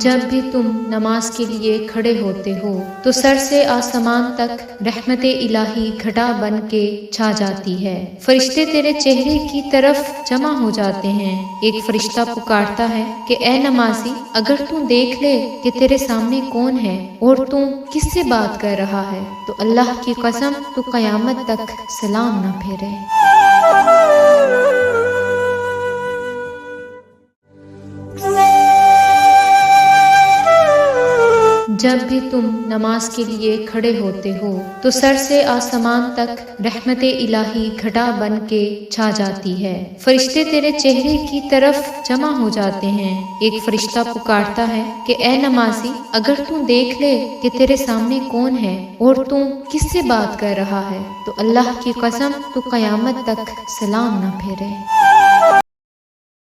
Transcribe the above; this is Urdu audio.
جب بھی تم نماز کے لیے کھڑے ہوتے ہو تو سر سے آسمان تک رحمت الہی گھٹا بن کے چھا جاتی ہے۔ فرشتے تیرے چہرے کی طرف جمع ہو جاتے ہیں۔ ایک فرشتہ پکارتا ہے کہ اے نمازی، اگر تو دیکھ لے کہ تیرے سامنے کون ہے اور تو کس سے بات کر رہا ہے تو اللہ کی قسم تو قیامت تک سلام نہ پھیرے۔ جب بھی تم نماز کے لیے کھڑے ہوتے ہو تو سر سے آسمان تک رحمت الہی گھٹا بن کے چھا جاتی ہے۔ فرشتے تیرے چہرے کی طرف جمع ہو جاتے ہیں۔ ایک فرشتہ پکارتا ہے کہ اے نمازی، اگر تو دیکھ لے کہ تیرے سامنے کون ہے اور تو کس سے بات کر رہا ہے تو اللہ کی قسم تو قیامت تک سلام نہ پھیرے۔